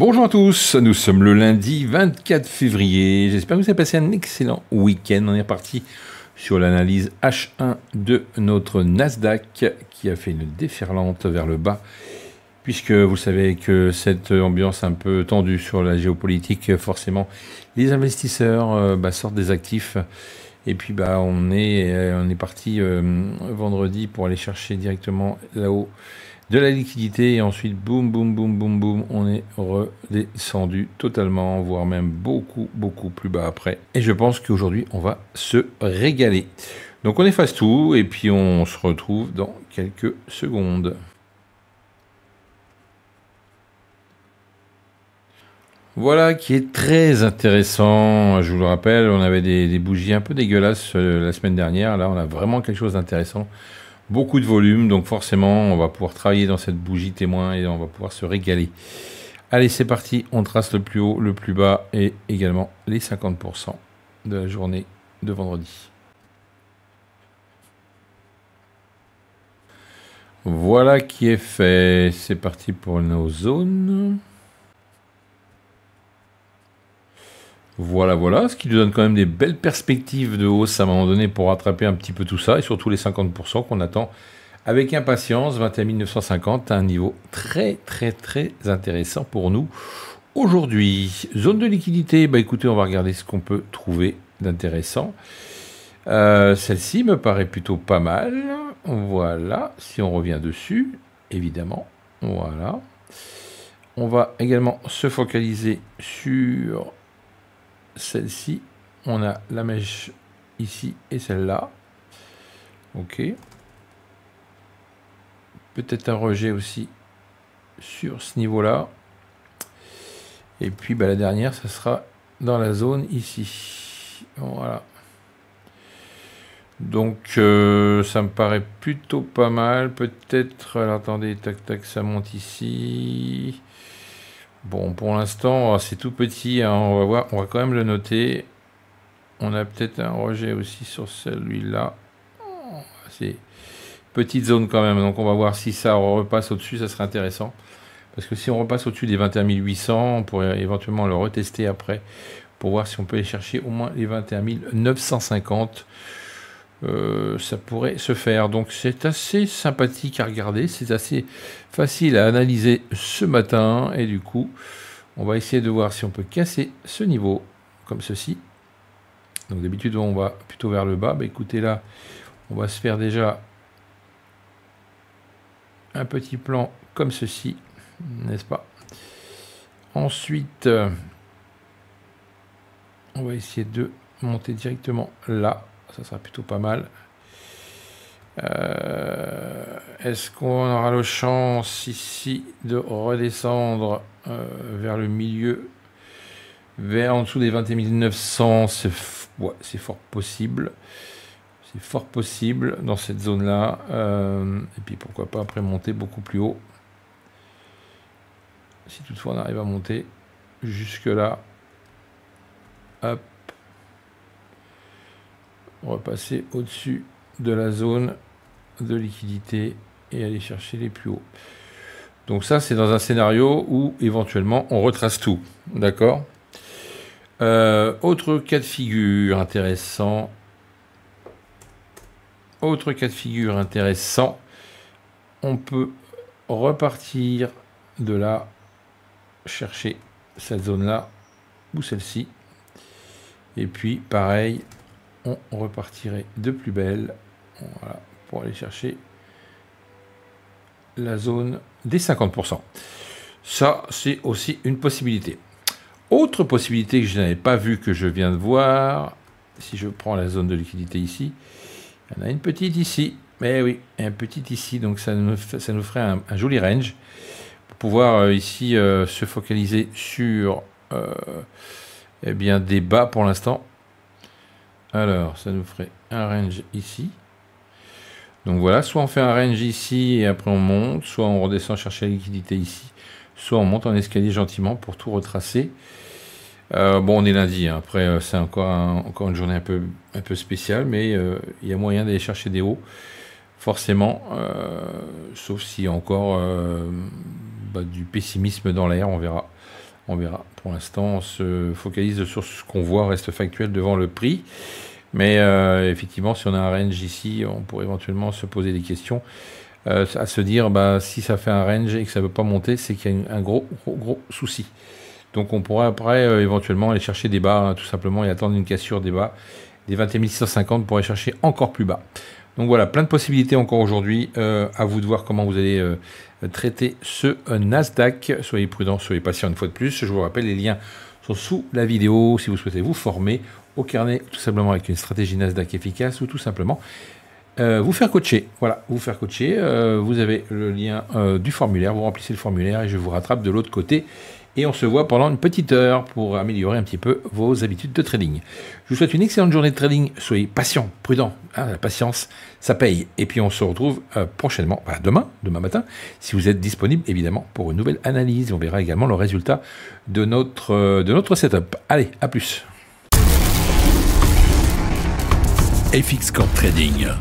Bonjour à tous, nous sommes le lundi 24 février. J'espère que vous avez passé un excellent week-end. On est parti sur l'analyse H1 de notre Nasdaq qui a fait une déferlante vers le bas. Puisque vous savez que cette ambiance un peu tendue sur la géopolitique, forcément, les investisseurs sortent des actifs. Et puis on est parti vendredi pour aller chercher directement là-haut de la liquidité. Et ensuite, boum, boum, boum, boum, boum, on est redescendu totalement, voire même beaucoup, beaucoup plus bas après. Et je pense qu'aujourd'hui, on va se régaler. Donc on efface tout et puis on se retrouve dans quelques secondes. Voilà qui est très intéressant. Je vous le rappelle, on avait des bougies un peu dégueulasses la semaine dernière. Là, on a vraiment quelque chose d'intéressant. Beaucoup de volume, donc forcément, on va pouvoir travailler dans cette bougie témoin et on va pouvoir se régaler. Allez, c'est parti. On trace le plus haut, le plus bas et également les 50% de la journée de vendredi. Voilà qui est fait. C'est parti pour nos zones. Voilà, ce qui nous donne quand même des belles perspectives de hausse à un moment donné pour rattraper un petit peu tout ça, et surtout les 50% qu'on attend avec impatience. 21 950, un niveau très intéressant pour nous aujourd'hui. Zone de liquidité, écoutez, on va regarder ce qu'on peut trouver d'intéressant. Celle-ci me paraît plutôt pas mal. Voilà, si on revient dessus, évidemment, voilà. On va également se focaliser sur celle-ci, on a la mèche ici et celle-là. Ok. Peut-être un rejet aussi sur ce niveau-là. Et puis la dernière, ça sera dans la zone ici. Voilà. Donc ça me paraît plutôt pas mal. Peut-être, alors attendez, tac, ça monte ici. Bon, pour l'instant, c'est tout petit, hein, on va voir, on va quand même le noter. On a peut-être un rejet aussi sur celui-là. C'est petite zone quand même, donc on va voir si ça repasse au-dessus, ça serait intéressant. Parce que si on repasse au-dessus des 21 800, on pourrait éventuellement le retester après, pour voir si on peut aller chercher au moins les 21 950. Ça pourrait se faire, donc c'est assez sympathique à regarder, c'est assez facile à analyser ce matin, et du coup on va essayer de voir si on peut casser ce niveau comme ceci. Donc d'habitude on va plutôt vers le bas, écoutez là on va se faire déjà un petit plan comme ceci, n'est-ce pas? Ensuite on va essayer de monter directement là. Ça sera plutôt pas mal. Est-ce qu'on aura la chance ici de redescendre vers le milieu, vers en dessous des 21 900? C'est fort possible. C'est fort possible dans cette zone-là. Et puis pourquoi pas après monter beaucoup plus haut. Si toutefois on arrive à monter jusque-là. Hop. Repasser au-dessus de la zone de liquidité et aller chercher les plus hauts. Donc ça, c'est dans un scénario où éventuellement on retrace tout. D'accord. Autre cas de figure intéressant. Autre cas de figure intéressant. On peut repartir de là, chercher cette zone-là ou celle-ci. Et puis, pareil, on repartirait de plus belle, voilà, pour aller chercher la zone des 50%. Ça, c'est aussi une possibilité. Autre possibilité que je n'avais pas vue, que je viens de voir, si je prends la zone de liquidité ici, il y en a une petite ici, mais oui, un petit ici, donc ça nous ferait un joli range, pour pouvoir ici se focaliser sur des bas pour l'instant. Alors, ça nous ferait un range ici. Donc voilà, soit on fait un range ici et après on monte, soit on redescend chercher la liquidité ici, soit on monte en escalier gentiment pour tout retracer. Bon, on est lundi, hein. Après c'est encore une journée un peu spéciale, mais il y a moyen d'aller chercher des hauts, forcément, sauf s'il y a encore du pessimisme dans l'air, on verra. On verra. Pour l'instant, on se focalise sur ce qu'on voit, reste factuel devant le prix. Mais effectivement, si on a un range ici, on pourrait éventuellement se poser des questions. À se dire, si ça fait un range et que ça ne veut pas monter, c'est qu'il y a un gros souci. Donc on pourra après éventuellement aller chercher des bas, hein, tout simplement, et attendre une cassure des bas, des 21 650 pour aller chercher encore plus bas. Donc voilà, plein de possibilités encore aujourd'hui. À vous de voir comment vous allez traiter ce Nasdaq. Soyez prudents, soyez patients une fois de plus. Je vous rappelle, les liens sont sous la vidéo si vous souhaitez vous former au carnet, tout simplement avec une stratégie Nasdaq efficace ou tout simplement vous faire coacher. Voilà, vous faire coacher. Vous avez le lien du formulaire, vous remplissez le formulaire et je vous rattrape de l'autre côté. Et on se voit pendant une petite heure pour améliorer un petit peu vos habitudes de trading. Je vous souhaite une excellente journée de trading. Soyez patient, prudent. Hein, la patience, ça paye. Et puis on se retrouve prochainement, demain matin, si vous êtes disponible évidemment pour une nouvelle analyse. On verra également le résultat de notre setup. Allez, à plus. FX Corp Trading.